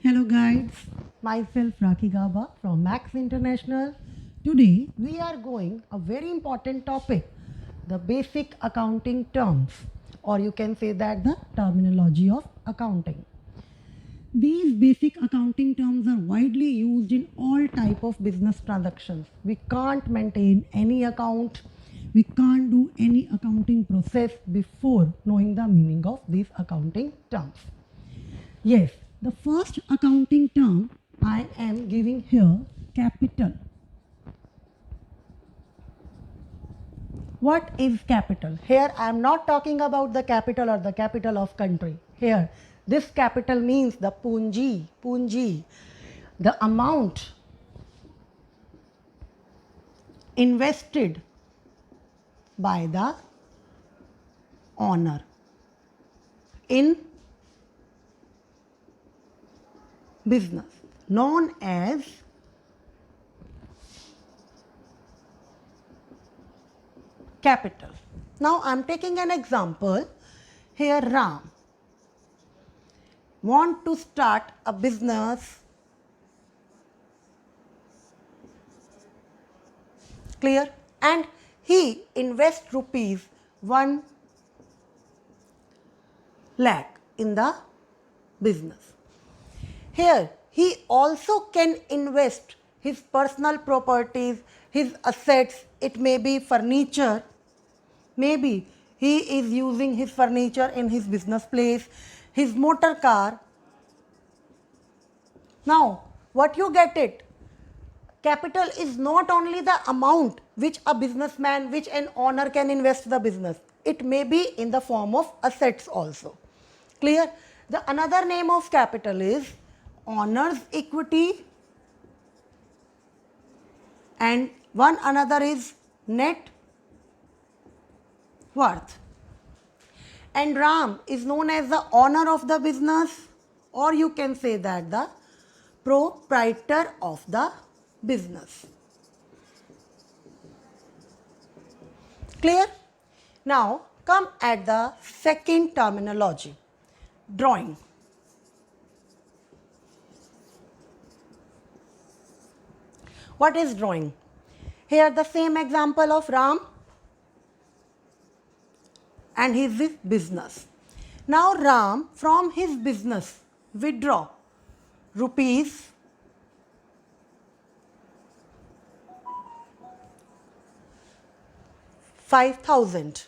Hello guys, myself Rakhi Gaba from Max International. Today we are going a very important topic, the basic accounting terms, or you can say that the terminology of accounting. These basic accounting terms are widely used in all type of business transactions. We can't maintain any account, we can't do any accounting process before knowing the meaning of these accounting terms. Yes, the first accounting term I am giving here, capital. What is capital? Here I am not talking about the capital or the capital of country. Here, this capital means the punji, the amount invested by the owner in business, known as capital. Now I am taking an example. Here Ram want to start a business. Clear? And he invests rupees 1 lakh in the business. Here he also can invest his personal properties, his assets. It may be furniture. Maybe he is using his furniture in his business place, his motor car. Now, what you get it? Capital is not only the amount which a businessman, which an owner can invest the business. It may be in the form of assets also. Clear? The another name of capital is owner's equity, and one another is net worth. And Ram is known as the owner of the business, or you can say that the proprietor of the business. Clear? Now come at the second terminology, drawing. What is drawing? Here the same example of Ram and his business. Now Ram from his business withdraw rupees 5,000.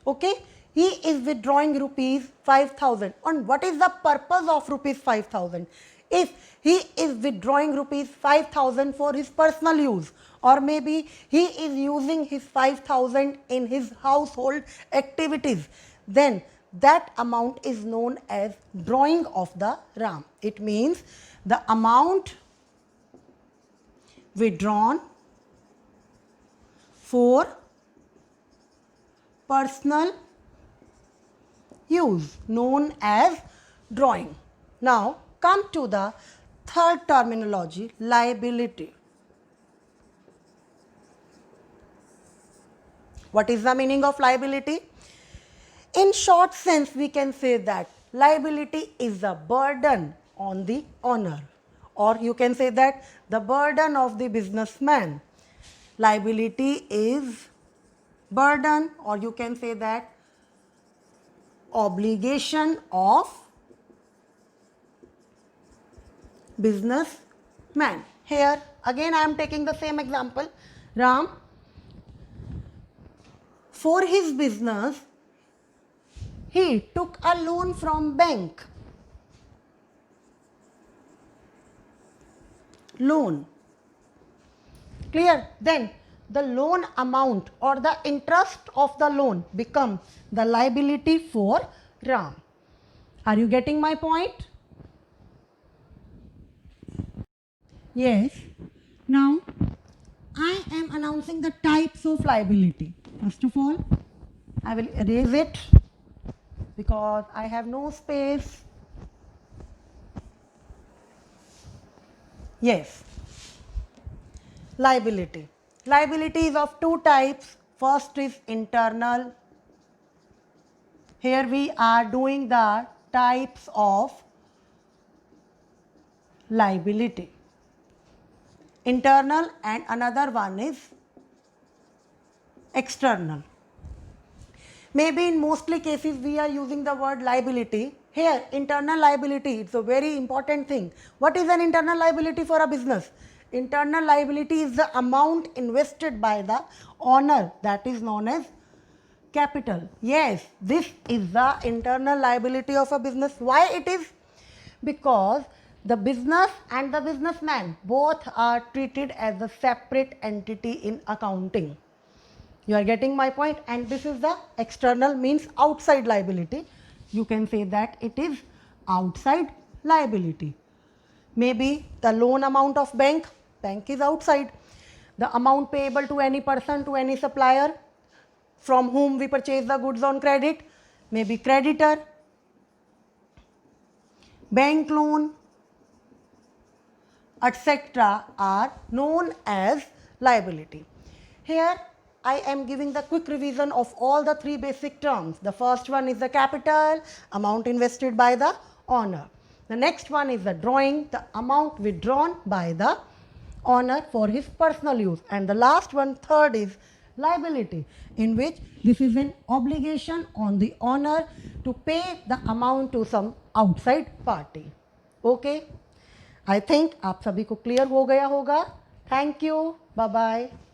Okay, he is withdrawing rupees 5,000. And what is the purpose of rupees 5,000? If he is withdrawing rupees 5,000 for his personal use, or maybe he is using his 5,000 in his household activities, then that amount is known as drawing of the Ram. It means the amount withdrawn for personal use, known as drawing. Now come to the third terminology, liability. What is the meaning of liability? In short sense, we can say that liability is a burden on the owner, or you can say that the burden of the businessman. Liability is burden, or you can say that obligation of businessman. Here again I am taking the same example. Ram, for his business, he took a loan from bank. Loan. Clear? Then the loan amount or the interest of the loan becomes the liability for Ram. Are you getting my point? Yes. Now I am announcing the types of liability. First of all, I will erase it because I have no space. Yes. Liability. Liability is of two types. First is internal. Here we are doing the types of liability. Internal, and another one is external. Maybe in mostly cases we are using the word liability. Here, internal liability, it's a very important thing. What is an internal liability for a business? Internal liability is the amount invested by the owner, that is known as capital. Yes, this is the internal liability of a business. Why it is? Because the business and the businessman both are treated as a separate entity in accounting. You are getting my point? And this is the external, means outside liability. You can say that it is outside liability. Maybe the loan amount of bank is outside. The amount payable to any person, to any supplier from whom we purchase the goods on credit, maybe creditor, bank loan, etc. are known as liability. Here I am giving the quick revision of all the three basic terms. The first one is the capital, amount invested by the owner. The next one is the drawing, the amount withdrawn by the owner for his personal use. And the last one, third, is liability, in which this is an obligation on the owner to pay the amount to some outside party. Okay? I think आप सभी को clear हो गया होगा. Thank you. Bye bye.